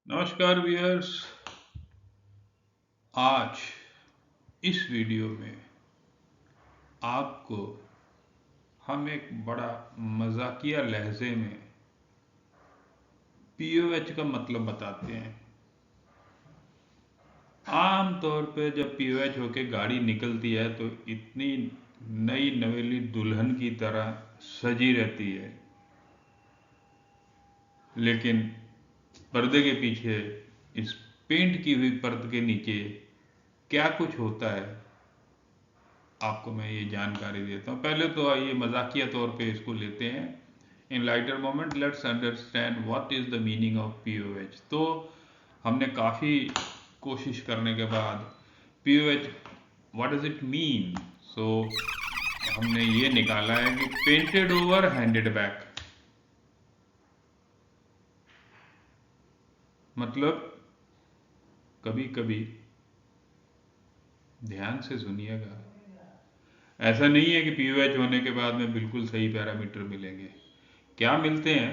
नमस्कार व्यूअर्स। आज इस वीडियो में आपको हम एक बड़ा मजाकिया लहजे में पीओएच का मतलब बताते हैं। आम तौर पे जब पीओएच होके गाड़ी निकलती है तो इतनी नई नवेली दुल्हन की तरह सजी रहती है, लेकिन पर्दे के पीछे, इस पेंट की हुई पर्दे के नीचे क्या कुछ होता है, आपको मैं ये जानकारी देता हूँ। पहले तो आइए मजाकिया तौर पे इसको लेते हैं। In lighter moment let's understand what is the meaning of POH. तो हमने काफ़ी कोशिश करने के बाद POH what does it mean, so हमने ये निकाला है कि पेंटेड ओवर हैंडेड बैक। मतलब कभी कभी ध्यान से सुनिएगा, ऐसा नहीं है कि पीओएच होने के बाद में बिल्कुल सही पैरामीटर मिलेंगे। क्या मिलते हैं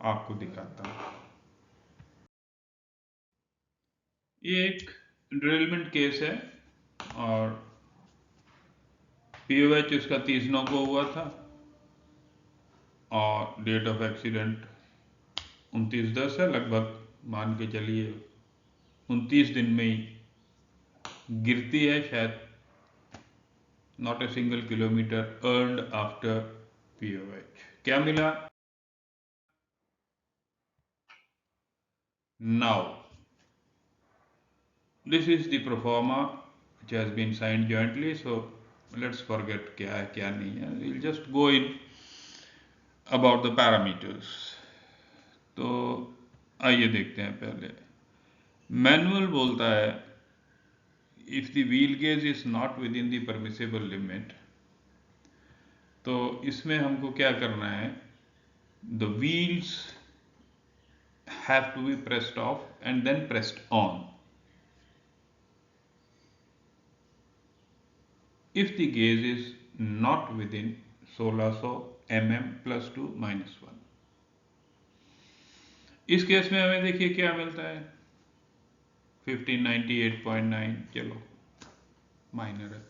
आपको दिखाता हूँ। ये एक ड्रिलमेंट केस है और पीओएच इसका 30/9 को हुआ था और डेट ऑफ एक्सीडेंट 29/10 है। लगभग मान के चलिए 29 दिन में ही गिरती है शायद। Not a single kilometre earned after pOH. क्या मिला? Now this is the proforma which has been signed jointly, so let's forget क्या है क्या नहीं है, we'll just go in about the parameters। तो आइए देखते हैं। पहले मैनुअल बोलता है if the wheel gauge is not within the permissible limit, तो इसमें हमको क्या करना है, the wheels have to be pressed off and then pressed on. If the gauge is not within 1600 mm +2 -1। इस case में हमें देखिए क्या मिलता है, 1598.9, चलो माइनर है,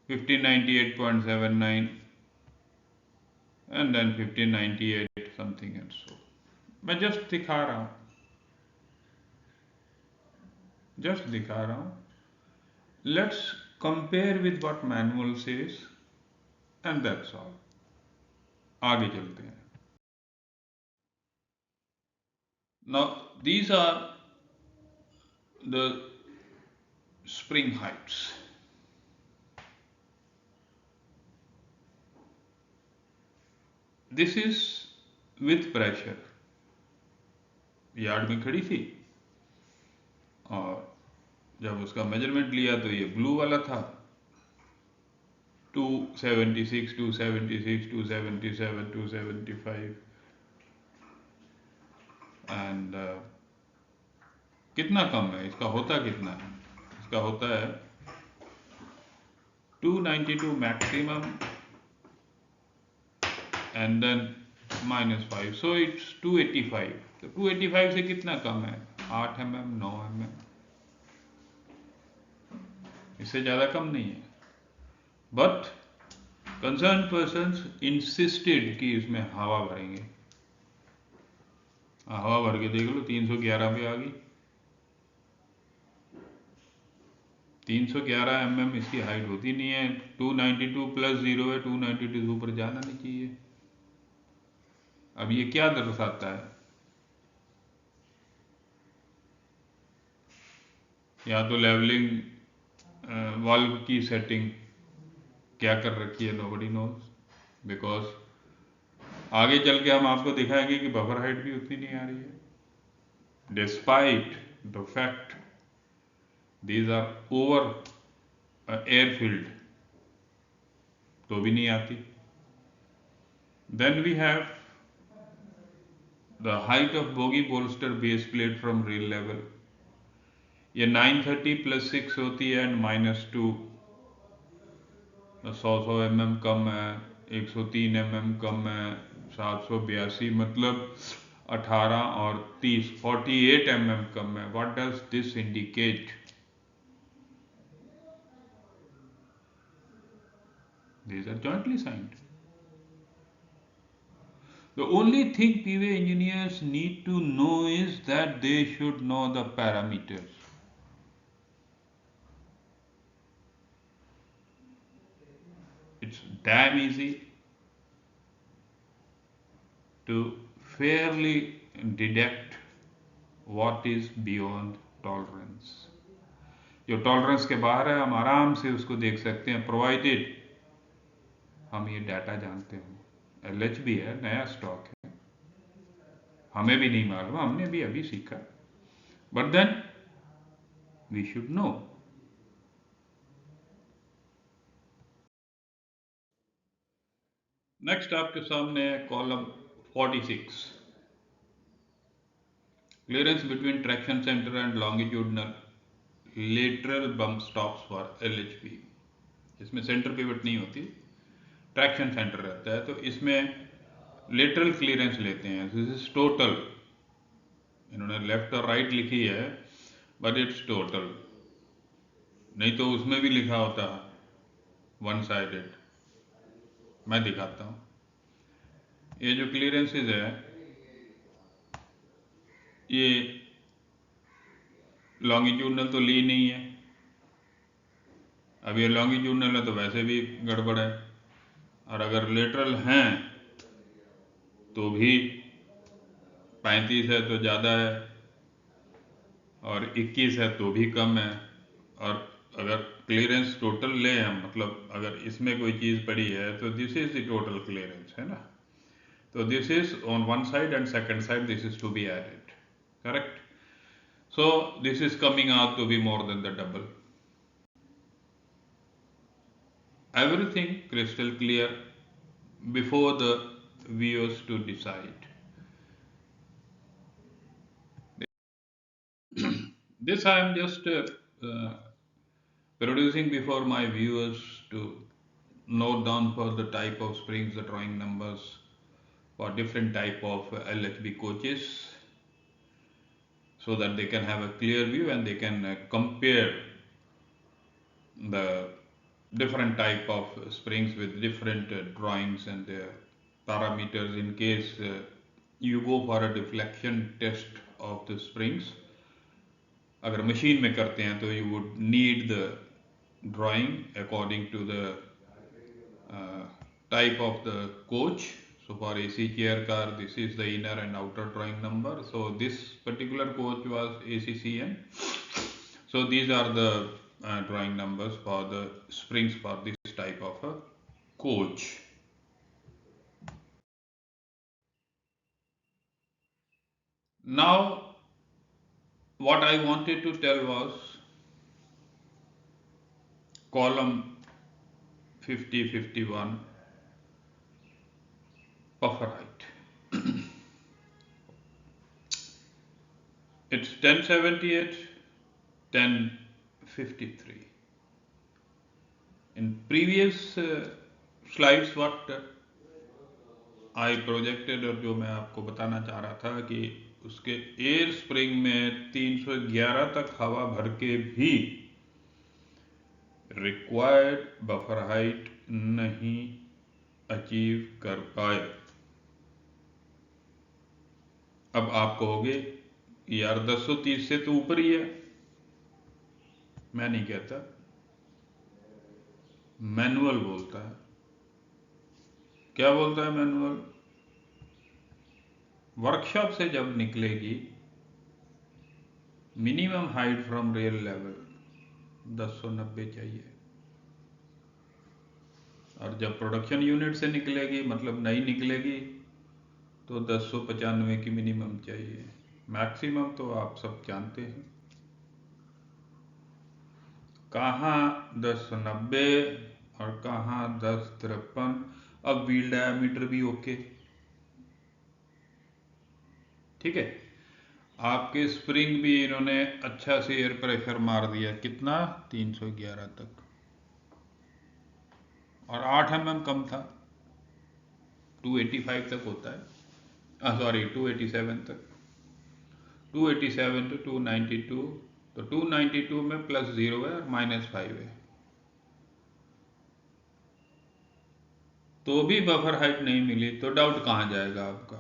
1598.79 and then 1598 something and so. मैं जस्ट दिखा रहा हूं। Let's compare with what manual says and that's all. आगे चलते हैं। Now these are the spring heights. This is with pressure. Yard में खड़ी थी और जब उसका मेजरमेंट लिया तो ये ब्लू वाला था, 276, 276, 277, 275 एंड कितना कम है इसका, होता कितना है इसका, होता है 292 maximum and then -5, so it's 285। तो 285 से कितना कम है, 8 mm, 9 mm, इससे ज़्यादा कम नहीं है। बट कंसर्न पर्सन्स इंसिस्टेड कि इसमें हवा भरेंगे। हवा भर के देख लो, 311 पे आ गई। 311 mm इसकी हाइट होती नहीं है। 292 +0 है, 292 से ऊपर जाना नहीं चाहिए। अब ये क्या दर्शाता है, या तो लेवलिंग वाल्व की सेटिंग क्या कर रखी है, नोबडी नोज, बिकॉज आगे चल के हम आपको दिखाएंगे कि बफर हाइट भी उतनी नहीं आ रही है, despite the fact these are over air field, तो भी नहीं आती। Then we have the height of bogie bolster base plate from rail level. ये 930 +6 होती है एंड -2, 100 mm कम है, 103 mm कम है, 782, मतलब 18 और 30, 48 mm कम है. What does this indicate? These are jointly signed. The only thing PV engineers need to know is that they should know the parameters. It's damn easy to fairly detect what is beyond tolerance. जो tolerance के बाहर है हम आराम से उसको देख सकते हैं, प्रोवाइडेड हम ये डाटा जानते हो. LHB है, नया स्टॉक है, हमें भी नहीं मालूम, हमने भी अभी सीखा, but then we should know. Next आपके सामने है column 46, clearance between traction centre and longitudinal lateral bump stops for LHB. इसमें सेंटर पिवट नहीं होती, ट्रैक्शन सेंटर रहता है, तो इसमें लेटरल क्लियरेंस लेते हैं. दिस इज टोटल, इन्होंने लेफ्ट और राइट लिखी है बट इट्स टोटल, नहीं तो उसमें भी लिखा होता वन साइडेड. मैं दिखाता हूँ. ये जो क्लियरेंसेज है ये लॉन्गिट्यूडनल तो ली नहीं है. अब ये लॉन्गिट्यूडनल है तो वैसे भी गड़बड़ है, और अगर लेटरल हैं तो भी 35 है तो ज़्यादा है, और 21 है तो भी कम है. और अगर क्लियरेंस टोटल ले हम, मतलब अगर इसमें कोई चीज़ पड़ी है तो this is the total clearance है ना. तो this is on one side and second side this is to be added, correct. So this is coming out to be more than the double. Everything crystal clear before the viewers to decide. This I am just producing before my viewers to note down for the type of springs, the drawing numbers for different type of LHB coaches, so that they can have a clear view and they can compare the different type of springs with different drawings and their parameters in case you go for a deflection test of the springs. अगर machine में करते हैं तो you would need the drawing according to the type of the coach. So for AC chair car this is the inner and outer drawing number. So this particular coach was ACCN. So these are the drawing numbers for the springs for this type of a coach. Now what I wanted to tell was column 50-51 buffer height. It's 1078, 1053. In previous slides what I projected और जो मैं आपको बताना चाह रहा था कि उसके एयर स्प्रिंग में 311 तक हवा भर के भी रिक्वायर्ड बफर हाइट नहीं अचीव कर पाए. अब आप कहोगे यार 1030 से तो ऊपर ही है. मैं नहीं कहता, मैनुअल बोलता है. क्या बोलता है मैनुअल? वर्कशॉप से जब निकलेगी minimum height from real level 1090 चाहिए, और जब प्रोडक्शन यूनिट से निकलेगी मतलब नई निकलेगी तो 1095 की मिनिमम चाहिए. मैक्सिमम तो आप सब जानते हैं, कहाँ 1090 और कहाँ 1053. अब व्हील डायामीटर भी ओके, ठीक है. आपके स्प्रिंग भी इन्होंने अच्छा से एयर प्रेशर मार दिया, कितना 311 तक, और 8 mm कम था, 285 तक होता है. सॉरी 287 तक, 287 to 292, तो 292 में +0 है और -5 है, तो भी बफर हाइट नहीं मिली, तो डाउट कहाँ जाएगा आपका?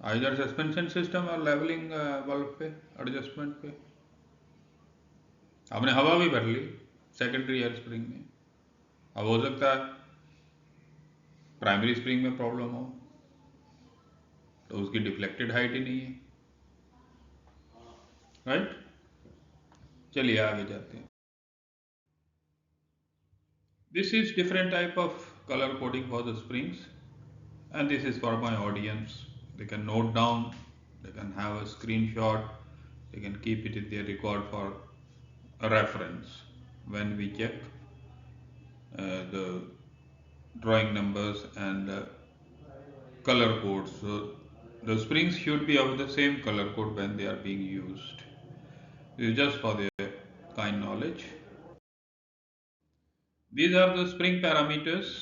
आइदर सस्पेंशन सिस्टम और लेवलिंग वाल्व पे, एडजस्टमेंट पे। आपने हवा भी भर ली सेकेंडरी एयर स्प्रिंग में, अब हो सकता है प्राइमरी स्प्रिंग में प्रॉब्लम हो, तो उसकी डिफ्लेक्टेड हाइट ही नहीं है, राइट? चलिए आगे जाते हैं। This is different type of color coding for the springs, and this is for my audience. They can note down, they can have a screenshot, they can keep it in their record for a reference when we check the drawing numbers and color codes. So the springs should be of the same color code when they are being used. This is just for their kind knowledge. These are the spring parameters.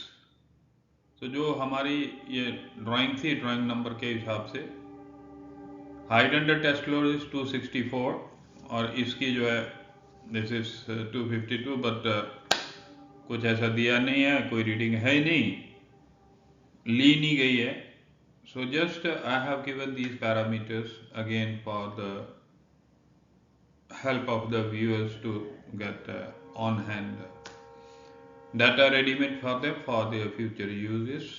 तो जो हमारी ये drawing थी, drawing number के हिसाब से height under test load is 264 और इसकी जो है दिस इज 252, बट कुछ ऐसा दिया नहीं है, कोई रीडिंग है ही नहीं, ली नहीं गई है। So just I have given these parameters again for the help of the viewers to get on hand data ready-made for them for their future uses.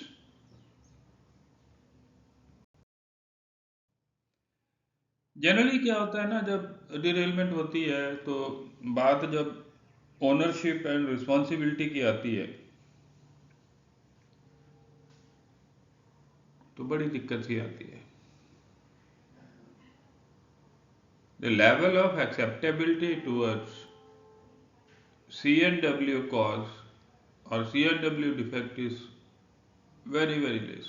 Generally क्या होता है ना, जब डिरेलमेंट होती है तो बात जब ओनरशिप एंड रिस्पॉन्सिबिलिटी की आती है तो बड़ी दिक्कत सी आती है। The level of acceptability towards C&W cause or C&W defect is very very less.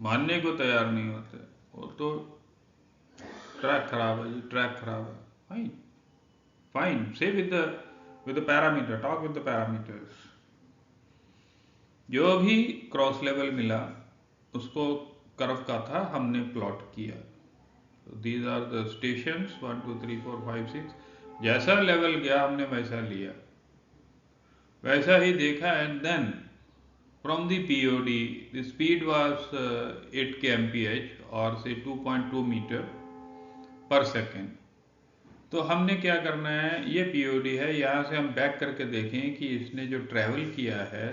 मानने को तैयार नहीं होते, वो तो ट्रैक खराब है जी, ट्रैक खराब है, फाइन फाइन, से with the parameter, talk with the parameters. जो भी क्रॉस लेवल मिला उसको कर्व का था, हमने प्लॉट किया। दीज आर द स्टेशंस 1 2 3 4 5 6, जैसा लेवल गया हमने वैसा लिया, वैसा ही देखा, and then from the POD the speed was 8 kmph और से 2.2 मीटर पर सेकेंड। तो हमने क्या करना है, ये पीओडी है, यहाँ से हम बैक करके देखें कि इसने जो ट्रैवल किया है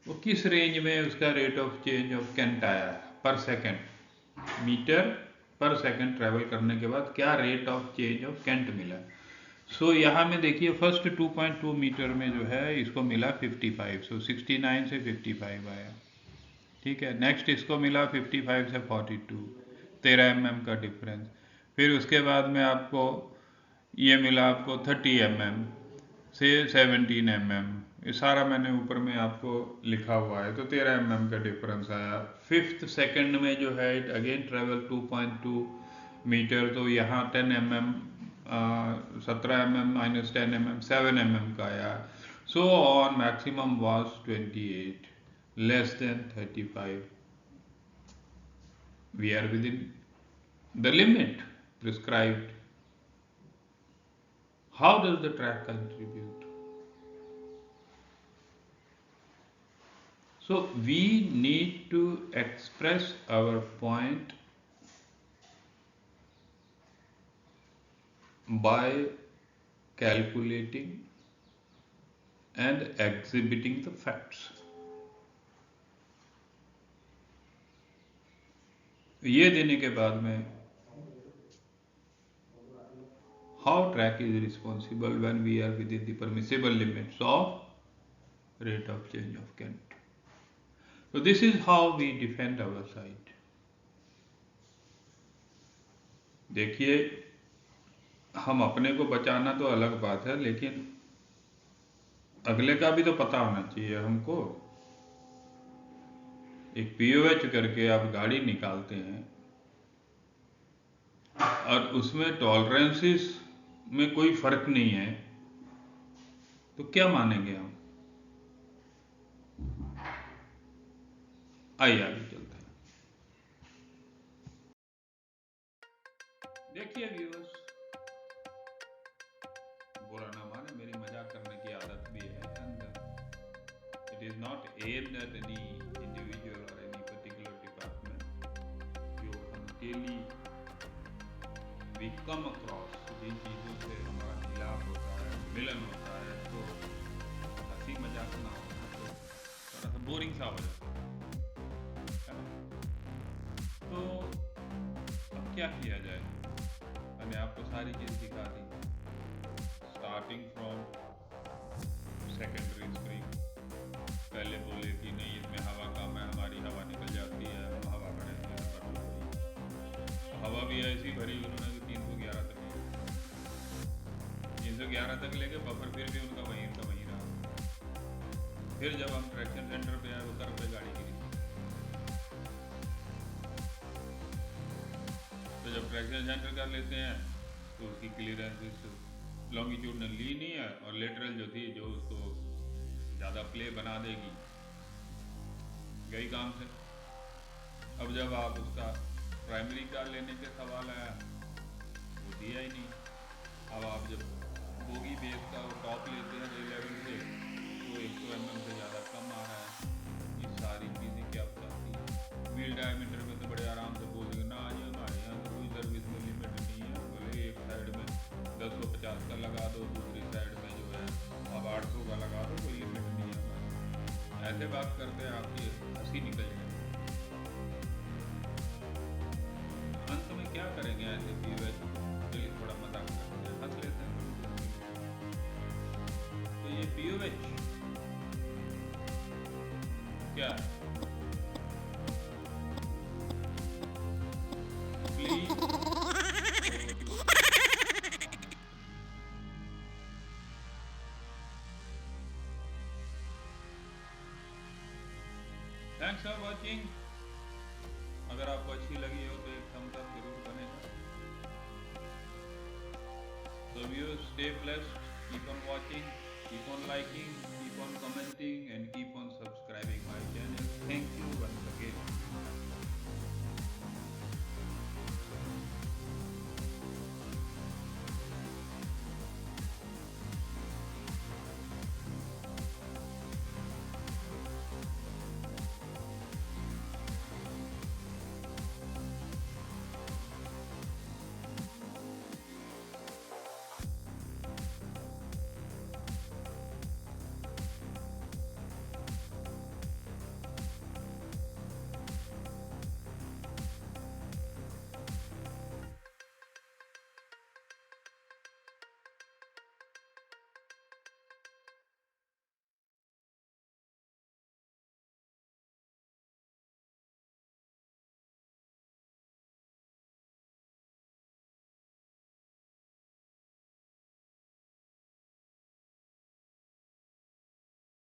वो किस रेंज में उसका rate of change of Kent आया है पर सेकेंड, मीटर पर सेकेंड ट्रैवल करने के बाद क्या rate of change of Kent मिला। सो यहाँ में देखिए फर्स्ट 2.2 मीटर में जो है इसको मिला 55, सो 69 से 55 आया, ठीक है। नेक्स्ट इसको मिला 55 से 42, 13 mm का डिफरेंस। फिर उसके बाद में आपको ये मिला आपको 30 mm से 17 mm, ये सारा मैंने ऊपर में आपको लिखा हुआ है, तो 13 mm का डिफरेंस आया। फिफ्थ सेकंड में जो है इट अगेन ट्रेवल 2.2 मीटर, तो यहाँ 10 mm 17 mm minus 10 mm 7 mm का आया। So on maximum was 28, less than 35, we are within the limit prescribed. How does the track contribute? So we need to express our point by calculating and exhibiting the facts. ये देने के बाद में how track is responsible when we are within the permissible limits of rate of change of Kent. So this is how we defend our side. देखिए, हम अपने को बचाना तो अलग बात है, लेकिन अगले का भी तो पता होना चाहिए हमको। एक पीओएच करके आप गाड़ी निकालते हैं और उसमें टॉलरेंसेस में कोई फर्क नहीं है, तो क्या मानेंगे हम? आइए आगे चलते हैं। देखिए व्यूअर्स, बुरा ना माने, मेरी मजाक करने की आदत भी है, and it is not aimed at any individual और एनी पर्टिकुलर डिपार्टमेंट। जो हम डेली वी कम अक्रॉस, जिन चीज़ों से हमारा मिलाप होता है, मिलन होता है, तो हंसी मजाक ना होना तो थोड़ा सा बोरिंग सा हो जाता है ना। तो अब क्या किया जाए? मैंने आपको सारी चीज़ दिखा दी, स्टार्टिंग फ्रॉम सेकेंडरी स्प्रिंग। पहले बोले कि नहीं इसमें हवा कम है, हमारी हवा निकल जाती है, हम हवा भरेंगे, तो हवा भी ऐसी भरी उन्होंने कि 311 तक 311 तक लेके बफर फिर भी उनका वहीं का वहीं रहा। फिर जब हम ट्रैक्शन सेंटर पे आए, वो कर्व पे गाड़ी गिरी। तो जब ट्रैक्शन सेंटर कर लेते हैं तो उसकी क्लियरेंस लॉन्गिट्यूडनल ली नहीं है, और लेटरल जो थी, जो उसको ज़्यादा प्ले बना देगी, गई काम से। अब जब आप उसका प्राइमरी कार लेने के सवाल आया, वो दिया ही नहीं। अब आप जब बोगी बेस का टॉप लेते हैं रेल लेवल से, तो 100 mm से ज़्यादा कम आ रहा है। ये सारी चीज़ें क्या बताती हैं? व्हील डायमीटर में तो बड़े आराम से बोल देंगे ना, आज हमारे यहाँ तो कोई सर्विस में लिमिट नहीं है। बोले एक साइड में 1050 का लगा दो, दूसरी साइड में जो है अब 800 का लगा दो, कोई लिमिट नहीं है। ऐसे बात करते हैं, आपकी हंसी निकल जाए। अंत में क्या करेंगे ऐसे पीयूएच? चलिए थोड़ा मजाक करते हैं, हंस लेते हैं। तो ये पीयूएच क्या है? Please thanks for watching. अगर आपको अच्छी लगी हो तो एक थम्स अप जरूर बनेगा। So viewers, stay blessed, keep on watching, keep on liking, keep on commenting, and keep on